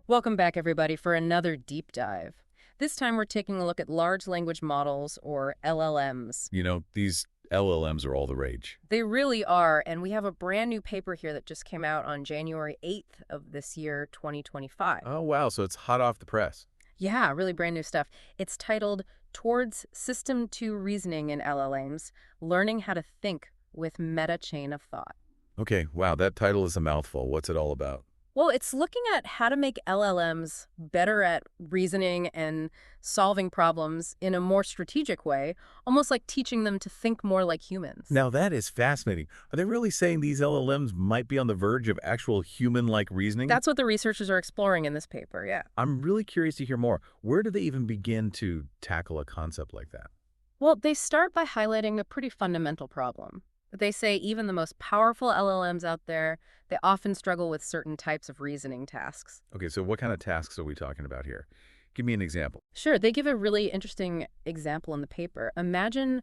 Welcome back, everybody, for another deep dive. This time we're taking a look at large language models, or LLMs. These LLMs are all the rage. They really are, and we have a brand new paper here that just came out on January 8th of this year, 2025. Oh, wow. So it's hot off the press. Yeah, really brand new stuff. It's titled Towards System 2 Reasoning in LLMs, Learning How to Think with Meta-Chain of Thought. Okay, wow, that title is a mouthful. What's it all about? Well, it's looking at how to make LLMs better at reasoning and solving problems in a more strategic way, almost like teaching them to think more like humans. Now, that is fascinating. Are they really saying these LLMs might be on the verge of actual human-like reasoning? That's what the researchers are exploring in this paper, yeah. I'm really curious to hear more. Where do they even begin to tackle a concept like that? Well, they start by highlighting a pretty fundamental problem. They say even the most powerful LLMs out there, they often struggle with certain types of reasoning tasks. Okay, so what kind of tasks are we talking about here? Give me an example. Sure, they give a really interesting example in the paper. Imagine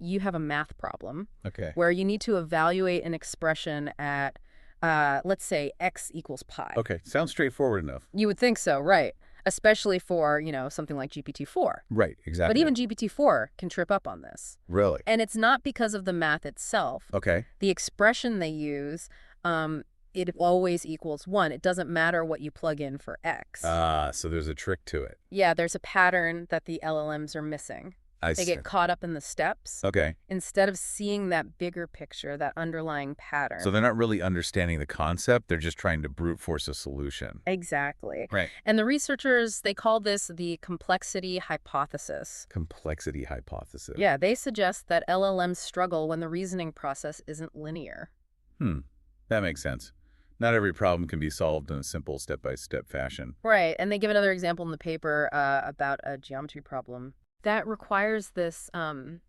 you have a math problem Okay. where you need to evaluate an expression at, let's say, x equals pi. Okay, sounds straightforward enough. You would think so, right? Especially for, something like GPT-4. Right, exactly. But even GPT-4 can trip up on this. Really? And it's not because of the math itself. Okay. The expression they use, it always equals 1. It doesn't matter what you plug in for x. So there's a trick to it. Yeah, there's a pattern that the LLMs are missing. I They see. get caught up in the steps Okay. instead of seeing that bigger picture, that underlying pattern. So they're not really understanding the concept. They're just trying to brute force a solution. Exactly. Right. And the researchers, they call this the complexity hypothesis. Complexity hypothesis. Yeah, they suggest that LLMs struggle when the reasoning process isn't linear. That makes sense. Not every problem can be solved in a simple step-by-step fashion. Right, and they give another example in the paper about a geometry problem that requires this kind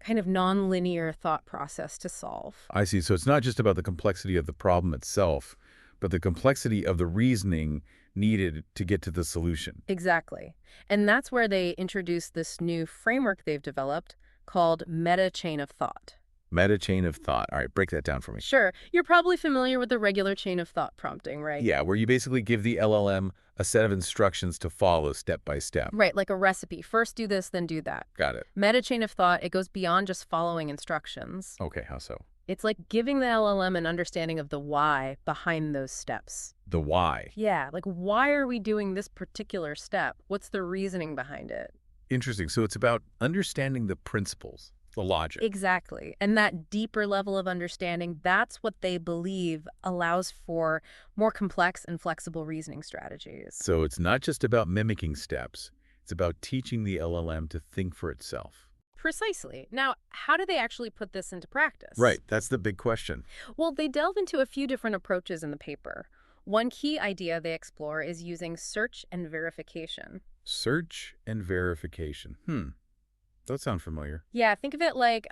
of nonlinear thought process to solve. I see. So it's not just about the complexity of the problem itself, but the complexity of the reasoning needed to get to the solution. Exactly. And that's where they introduce this new framework they've developed called Meta-Chain of Thought. Meta-chain of thought. All right, break that down for me. Sure, you're probably familiar with the regular chain of thought prompting, right? Yeah, where you basically give the LLM a set of instructions to follow step by step. Right, like a recipe. First do this, then do that. Got it. Meta-chain of thought, it goes beyond just following instructions. Okay, how so? It's like giving the LLM an understanding of the why behind those steps. The why. Yeah, like why are we doing this particular step? What's the reasoning behind it? Interesting. So it's about understanding the principles, the logic. Exactly. And that deeper level of understanding, that's what they believe allows for more complex and flexible reasoning strategies. So it's not just about mimicking steps. It's about teaching the LLM to think for itself. Precisely. Now, how do they actually put this into practice? Right. That's the big question. Well, they delve into a few different approaches in the paper. One key idea they explore is using search and verification. Search and verification. That sounds familiar. Yeah, think of it like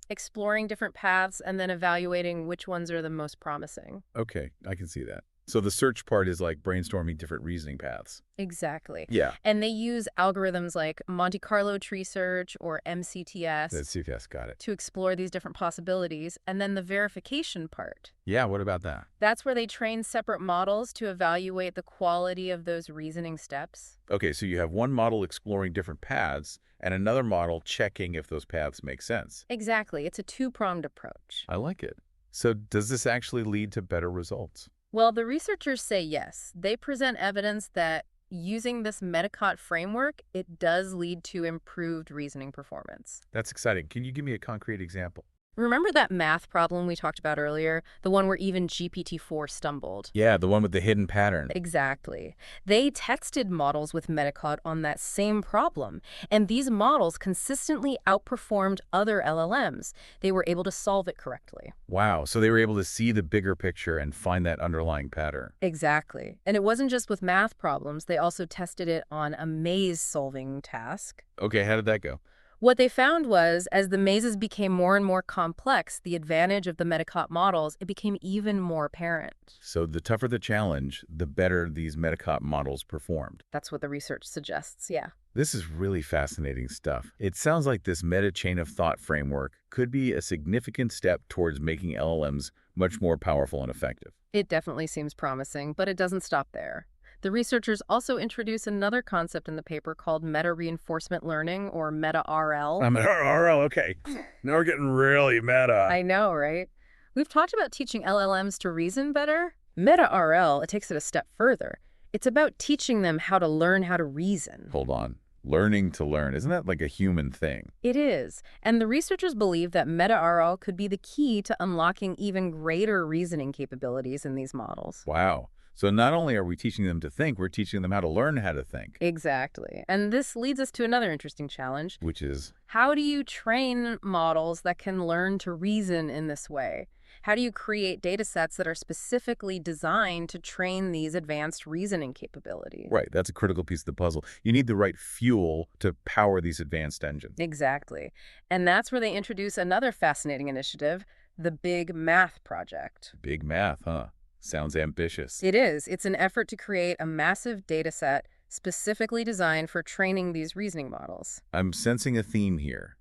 exploring different paths and then evaluating which ones are the most promising. Okay, I can see that. So the search part is like brainstorming different reasoning paths. Exactly. Yeah. And they use algorithms like Monte Carlo tree search or MCTS That's CFS, got it. to explore these different possibilities. And then the verification part. Yeah, what about that? That's where they train separate models to evaluate the quality of those reasoning steps. Okay, so you have one model exploring different paths and another model checking if those paths make sense. Exactly. It's a two-pronged approach. I like it. So does this actually lead to better results? Well, the researchers say yes. They present evidence that using this Meta-CoT framework, it does lead to improved reasoning performance. That's exciting. Can you give me a concrete example? Remember that math problem we talked about earlier? The one where even GPT-4 stumbled? Yeah, the one with the hidden pattern. Exactly. They tested models with Meta-CoT on that same problem, and these models consistently outperformed other LLMs. They were able to solve it correctly. Wow, so they were able to see the bigger picture and find that underlying pattern. Exactly. And it wasn't just with math problems. They also tested it on a maze-solving task. Okay, how did that go? What they found was, as the mazes became more and more complex, the advantage of the Meta-CoT models, it became even more apparent. So the tougher the challenge, the better these Meta-CoT models performed. That's what the research suggests, yeah. This is really fascinating stuff. It sounds like this meta chain of thought framework could be a significant step towards making LLMs much more powerful and effective. It definitely seems promising, but it doesn't stop there. The researchers also introduce another concept in the paper called meta-reinforcement learning, or Meta-RL. I'm RL, okay. Now we're getting really meta. I know, right? We've talked about teaching LLMs to reason better. Meta-RL, it takes it a step further. It's about teaching them how to learn how to reason. Hold on. Learning to learn. Isn't that like a human thing? It is, and the researchers believe that Meta-RL could be the key to unlocking even greater reasoning capabilities in these models. Wow. So not only are we teaching them to think, we're teaching them how to learn how to think. Exactly. And this leads us to another interesting challenge. Which is, How do you train models that can learn to reason in this way? How do you create data sets that are specifically designed to train these advanced reasoning capabilities? right, that's a critical piece of the puzzle. You need the right fuel to power these advanced engines. Exactly. And that's where they introduce another fascinating initiative, the Big Math Project. Big math, huh? Sounds ambitious. It is. It's an effort to create a massive data set specifically designed for training these reasoning models. I'm sensing a theme here.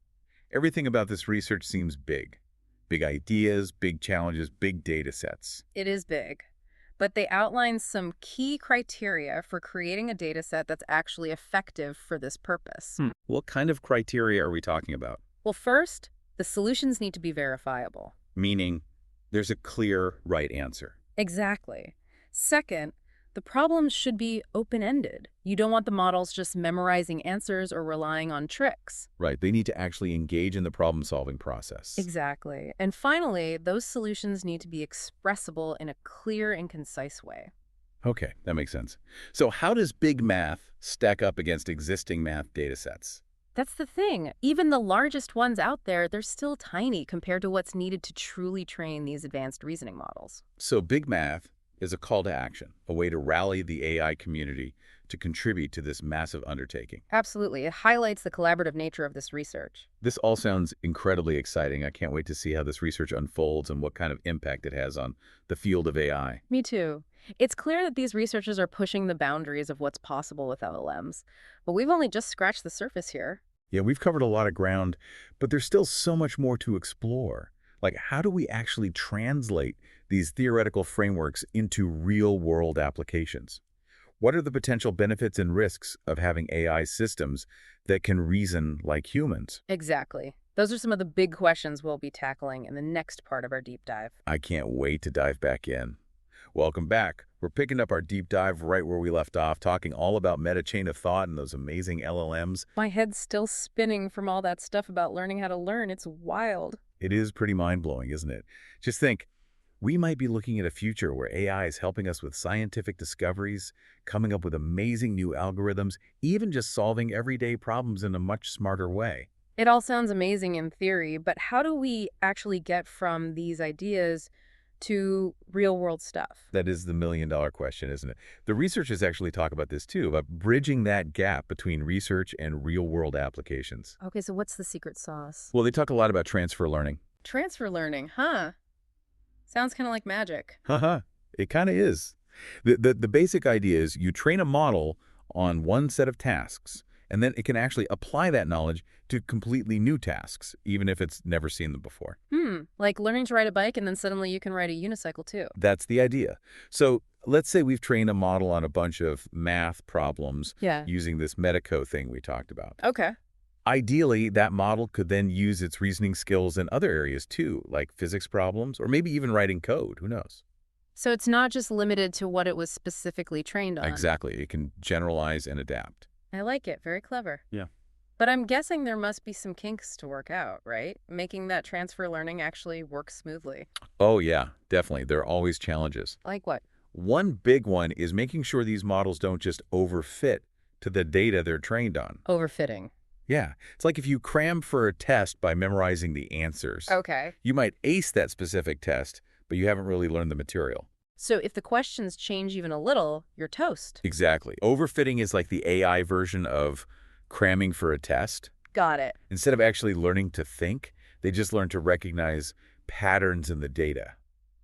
Everything about this research seems big. Big ideas, big challenges, big data sets. It is big, but they outline some key criteria for creating a data set that's actually effective for this purpose. What kind of criteria are we talking about? Well, first, the solutions need to be verifiable. Meaning, there's a clear right answer. Exactly. Second, the problems should be open-ended. You don't want the models just memorizing answers or relying on tricks. Right, they need to actually engage in the problem-solving process. Exactly. And finally, those solutions need to be expressible in a clear and concise way. Okay, that makes sense. So how does big math stack up against existing math data sets? That's the thing. Even the largest ones out there, they're still tiny compared to what's needed to truly train these advanced reasoning models. So big math is a call to action, a way to rally the AI community to contribute to this massive undertaking. Absolutely. It highlights the collaborative nature of this research. This all sounds incredibly exciting. I can't wait to see how this research unfolds and what kind of impact it has on the field of AI. Me too. It's clear that these researchers are pushing the boundaries of what's possible with LLMs, but we've only just scratched the surface here. Yeah, we've covered a lot of ground, but there's still so much more to explore. Like, how do we actually translate these theoretical frameworks into real-world applications? What are the potential benefits and risks of having AI systems that can reason like humans? Exactly. Those are some of the big questions we'll be tackling in the next part of our deep dive. I can't wait to dive back in. Welcome back. We're picking up our deep dive right where we left off, talking all about meta chain of thought and those amazing LLMs. My head's still spinning from all that stuff about learning how to learn. It's wild. It is pretty mind-blowing, isn't it? Just think, we might be looking at a future where AI is helping us with scientific discoveries, coming up with amazing new algorithms, even just solving everyday problems in a much smarter way. It all sounds amazing in theory, but how do we actually get from these ideas to real-world stuff? That is the million-dollar question, isn't it? The researchers actually talk about this too, about bridging that gap between research and real-world applications. Okay, so what's the secret sauce? Well, they talk a lot about transfer learning. Transfer learning, huh? Sounds kind of like magic. Haha, it kind of is. The basic idea is you train a model on one set of tasks, and then it can actually apply that knowledge to completely new tasks, even if it's never seen them before. Like learning to ride a bike and then suddenly you can ride a unicycle too. That's the idea. So let's say we've trained a model on a bunch of math problems Yeah. using this Meta-CoT thing we talked about. Okay. Ideally, that model could then use its reasoning skills in other areas too, like physics problems, or maybe even writing code, who knows? So it's not just limited to what it was specifically trained on. Exactly. It can generalize and adapt. I like it. Very clever. Yeah. But I'm guessing there must be some kinks to work out, right? Making that transfer learning actually work smoothly. Oh yeah, definitely. There are always challenges. Like what? One big one is making sure these models don't just overfit to the data they're trained on. Overfitting. Yeah, it's like if you cram for a test by memorizing the answers. Okay. You might ace that specific test, but you haven't really learned the material. So if the questions change even a little, you're toast. Exactly. Overfitting is like the AI version of cramming for a test. Got it. Instead of actually learning to think, they just learn to recognize patterns in the data.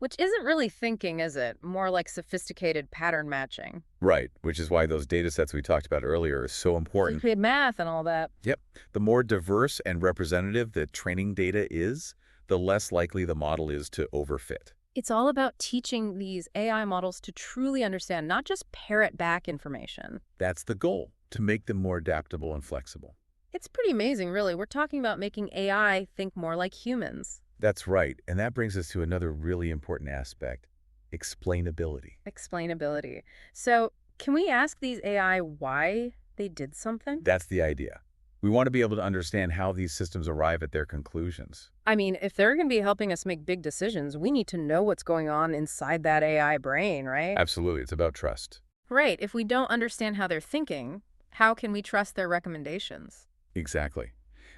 Which isn't really thinking, is it? More like sophisticated pattern matching. Right, which is why those data sets we talked about earlier are so important. Complicated math and all that. Yep. The more diverse and representative the training data is, the less likely the model is to overfit. It's all about teaching these AI models to truly understand, not just parrot back information. That's the goal, to make them more adaptable and flexible. It's pretty amazing, really. We're talking about making AI think more like humans. That's right, and that brings us to another really important aspect, explainability. Explainability. So, can we ask these AI why they did something? That's the idea. We want to be able to understand how these systems arrive at their conclusions. I mean, if they're going to be helping us make big decisions, we need to know what's going on inside that AI brain, right? Absolutely, it's about trust. Right. If we don't understand how they're thinking, how can we trust their recommendations? Exactly.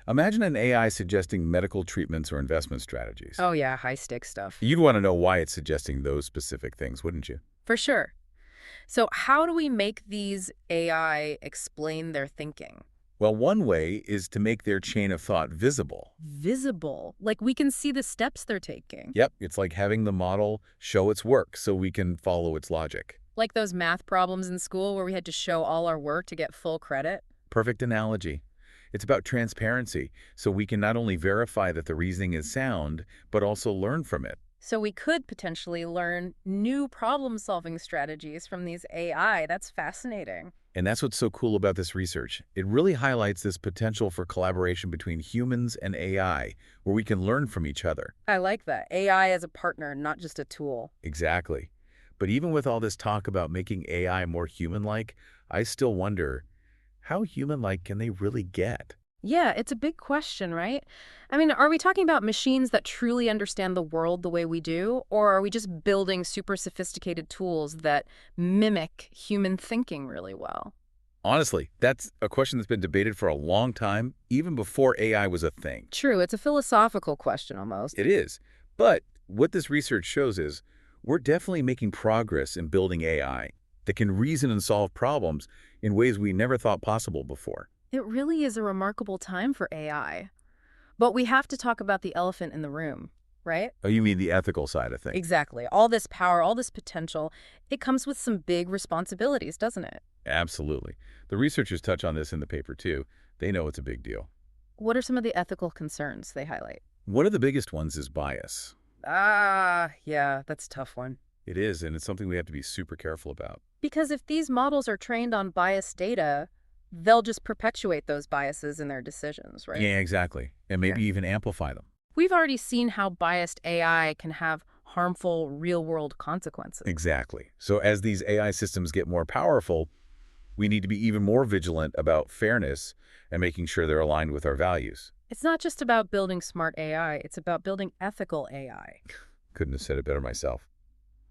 Imagine an AI suggesting medical treatments or investment strategies. Oh, yeah, high-stakes stuff. You'd want to know why it's suggesting those specific things, wouldn't you? For sure. So how do we make these AI explain their thinking? Well, one way is to make their chain of thought visible. Visible. Like we can see the steps they're taking. Yep, it's like having the model show its work so we can follow its logic. Like those math problems in school where we had to show all our work to get full credit. Perfect analogy. It's about transparency, so we can not only verify that the reasoning is sound, but also learn from it. So we could potentially learn new problem-solving strategies from these AI. That's fascinating. And that's what's so cool about this research. It really highlights this potential for collaboration between humans and AI, where we can learn from each other. I like that. AI as a partner, not just a tool. Exactly. But even with all this talk about making AI more human-like, I still wonder, how human-like can they really get? Yeah, it's a big question, right? I mean, are we talking about machines that truly understand the world the way we do, or are we just building super sophisticated tools that mimic human thinking really well? Honestly, that's a question that's been debated for a long time, even before AI was a thing. True, it's a philosophical question almost. It is. But what this research shows is we're definitely making progress in building AI that can reason and solve problems in ways we never thought possible before. It really is a remarkable time for AI. But we have to talk about the elephant in the room, right? Oh, you mean the ethical side of things? Exactly. All this power, all this potential, it comes with some big responsibilities, doesn't it? Absolutely. The researchers touch on this in the paper, too. They know it's a big deal. What are some of the ethical concerns they highlight? One of the biggest ones is bias. Yeah, that's a tough one. It is, and it's something we have to be super careful about. Because if these models are trained on biased data, they'll just perpetuate those biases in their decisions, right? Yeah, exactly. And maybe even amplify them. We've already seen how biased AI can have harmful real-world consequences. Exactly. So as these AI systems get more powerful, we need to be even more vigilant about fairness and making sure they're aligned with our values. It's not just about building smart AI, it's about building ethical AI. Couldn't have said it better myself.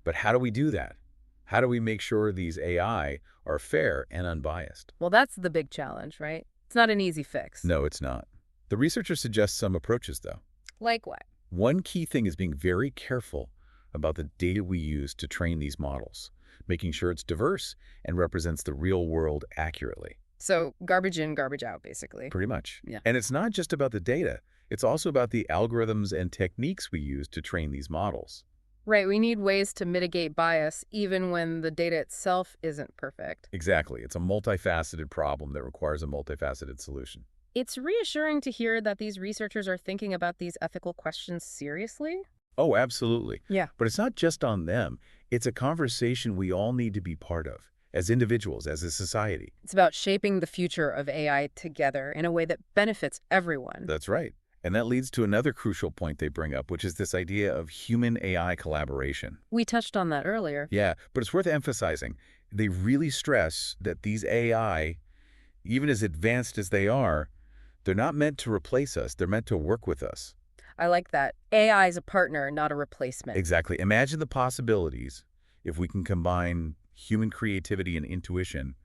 But how do we do that? How do we make sure these AI are fair and unbiased? Well, that's the big challenge, right? It's not an easy fix. No, it's not. The researchers suggest some approaches, though. Like what? One key thing is being very careful about the data we use to train these models, making sure it's diverse and represents the real world accurately. So garbage in, garbage out, basically. Pretty much. Yeah. And it's not just about the data. It's also about the algorithms and techniques we use to train these models. Right, we need ways to mitigate bias even when the data itself isn't perfect. Exactly. It's a multifaceted problem that requires a multifaceted solution. It's reassuring to hear that these researchers are thinking about these ethical questions seriously. Oh, absolutely. Yeah. But it's not just on them. It's a conversation we all need to be part of, as individuals, as a society. It's about shaping the future of AI together in a way that benefits everyone. That's right. And that leads to another crucial point they bring up, which is this idea of human-AI collaboration. We touched on that earlier. Yeah, but it's worth emphasizing. They really stress that these AI, even as advanced as they are, they're not meant to replace us. They're meant to work with us. I like that. AI is a partner, not a replacement. Exactly. Imagine the possibilities if we can combine human creativity and intuition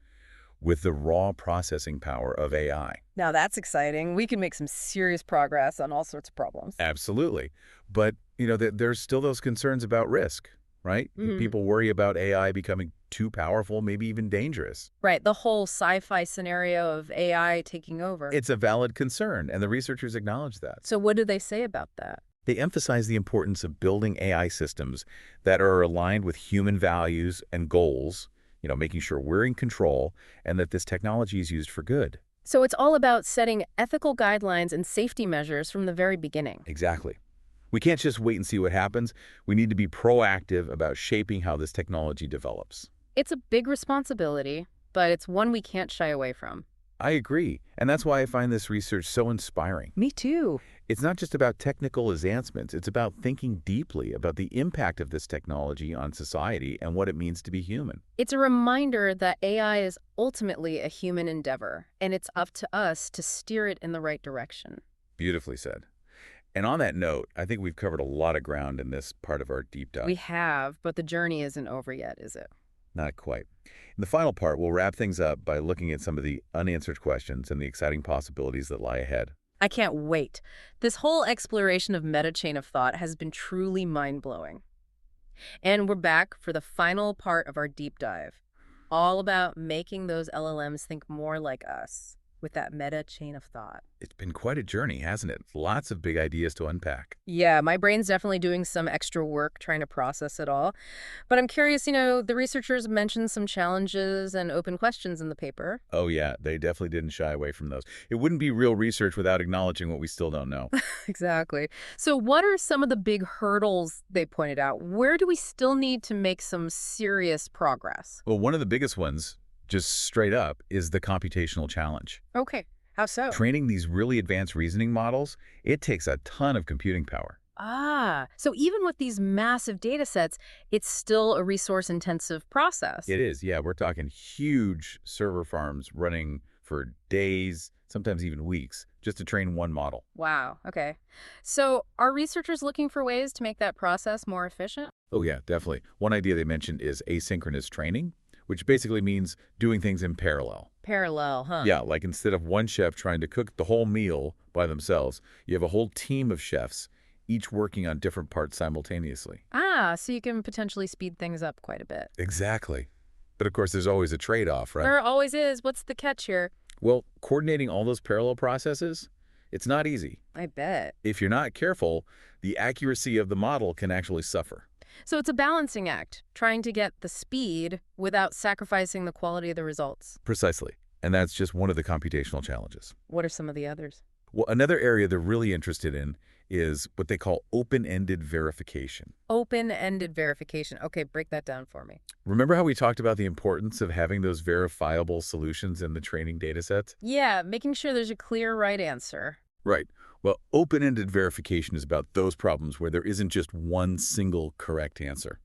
with the raw processing power of AI. Now that's exciting. We can make some serious progress on all sorts of problems. Absolutely. But, there's still those concerns about risk, right? People worry about AI becoming too powerful, maybe even dangerous. Right, the whole sci-fi scenario of AI taking over. It's a valid concern, and the researchers acknowledge that. So what do they say about that? They emphasize the importance of building AI systems that are aligned with human values and goals, making sure we're in control and that this technology is used for good. So it's all about setting ethical guidelines and safety measures from the very beginning. Exactly. We can't just wait and see what happens. We need to be proactive about shaping how this technology develops. It's a big responsibility, but it's one we can't shy away from. I agree, and that's why I find this research so inspiring. Me too. It's not just about technical advancements, it's about thinking deeply about the impact of this technology on society and what it means to be human. It's a reminder that AI is ultimately a human endeavor, and it's up to us to steer it in the right direction. Beautifully said. And on that note, I think we've covered a lot of ground in this part of our deep dive. We have, but the journey isn't over yet, is it? Not quite. In the final part, we'll wrap things up by looking at some of the unanswered questions and the exciting possibilities that lie ahead. I can't wait. This whole exploration of meta chain of thought has been truly mind-blowing. And we're back for the final part of our deep dive, all about making those LLMs think more like us with that meta chain of thought. It's been quite a journey, hasn't it? Lots of big ideas to unpack. Yeah, my brain's definitely doing some extra work trying to process it all. But I'm curious, the researchers mentioned some challenges and open questions in the paper. Oh yeah, they definitely didn't shy away from those. It wouldn't be real research without acknowledging what we still don't know. Exactly. So what are some of the big hurdles they pointed out? Where do we still need to make some serious progress? Well, one of the biggest ones, just straight up, is the computational challenge. Okay, how so? Training these really advanced reasoning models, it takes a ton of computing power. So even with these massive data sets, it's still a resource-intensive process. It is, yeah. We're talking huge server farms running for days, sometimes even weeks, just to train one model. Wow, okay. So are researchers looking for ways to make that process more efficient? Oh yeah, definitely. One idea they mentioned is asynchronous training, which basically means doing things in parallel. Parallel, huh? Yeah, like instead of one chef trying to cook the whole meal by themselves, you have a whole team of chefs, each working on different parts simultaneously. So you can potentially speed things up quite a bit. Exactly. But of course, there's always a trade-off, right? There always is. What's the catch here? Well, coordinating all those parallel processes, it's not easy. I bet. If you're not careful, the accuracy of the model can actually suffer. So it's a balancing act, trying to get the speed without sacrificing the quality of the results. Precisely. And that's just one of the computational challenges. What are some of the others? Well, another area they're really interested in is what they call open-ended verification. Open-ended verification. Okay, break that down for me. Remember how we talked about the importance of having those verifiable solutions in the training data sets? Yeah, making sure there's a clear right answer. Right. Well, open-ended verification is about those problems where there isn't just one single correct answer.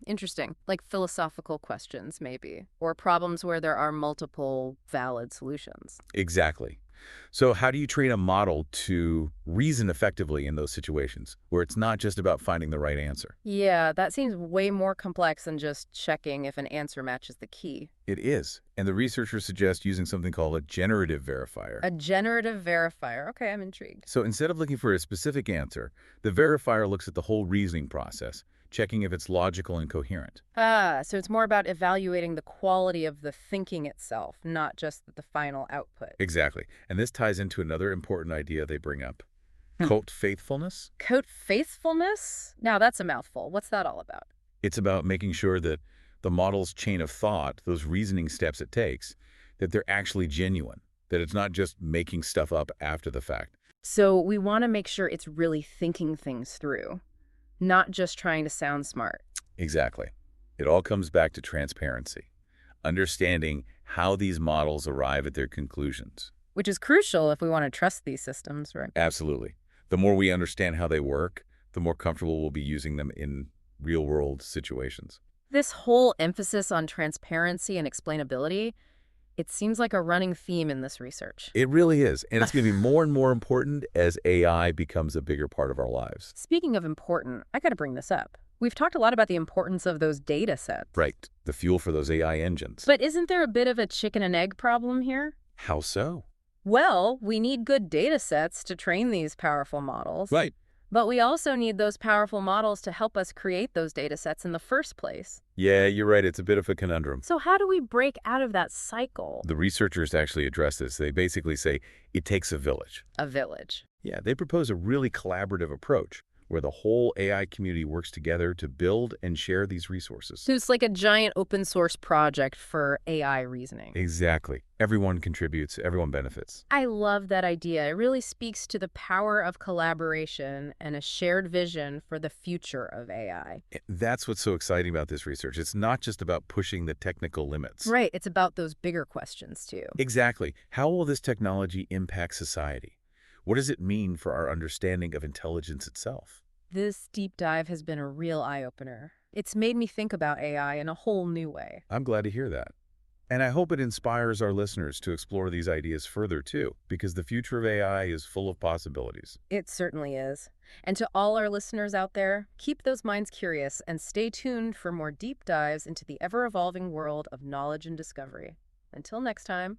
Interesting. Like philosophical questions, maybe. Or problems where there are multiple valid solutions. Exactly. So how do you train a model to reason effectively in those situations where it's not just about finding the right answer? Yeah, that seems way more complex than just checking if an answer matches the key. It is. And the researchers suggest using something called a generative verifier. A generative verifier. Okay, I'm intrigued. So instead of looking for a specific answer, the verifier looks at the whole reasoning process, checking if it's logical and coherent. So it's more about evaluating the quality of the thinking itself, not just the final output. Exactly. And this ties into another important idea they bring up. CoT faithfulness. CoT faithfulness? Now that's a mouthful. What's that all about? It's about making sure that the model's chain of thought, those reasoning steps it takes, that they're actually genuine, that it's not just making stuff up after the fact. So we want to make sure it's really thinking things through, not just trying to sound smart. Exactly. It all comes back to transparency, understanding how these models arrive at their conclusions. Which is crucial if we want to trust these systems, right? Absolutely. The more we understand how they work, the more comfortable we'll be using them in real-world situations. This whole emphasis on transparency and explainability, it seems like a running theme in this research. It really is, and it's going to be more and more important as AI becomes a bigger part of our lives. Speaking of important, I got to bring this up. We've talked a lot about the importance of those data sets. Right, the fuel for those AI engines. But isn't there a bit of a chicken and egg problem here? How so? Well, we need good data sets to train these powerful models. Right. But we also need those powerful models to help us create those data sets in the first place. Yeah, you're right. It's a bit of a conundrum. So how do we break out of that cycle? The researchers actually address this. They basically say it takes a village. A village. Yeah, they propose a really collaborative approach where the whole AI community works together to build and share these resources. So it's like a giant open source project for AI reasoning. Exactly. Everyone contributes, everyone benefits. I love that idea. It really speaks to the power of collaboration and a shared vision for the future of AI. That's what's so exciting about this research. It's not just about pushing the technical limits. Right, it's about those bigger questions too. Exactly. How will this technology impact society? What does it mean for our understanding of intelligence itself? This deep dive has been a real eye-opener. It's made me think about AI in a whole new way. I'm glad to hear that. And I hope it inspires our listeners to explore these ideas further too, because the future of AI is full of possibilities. It certainly is. And to all our listeners out there, keep those minds curious and stay tuned for more deep dives into the ever-evolving world of knowledge and discovery. Until next time.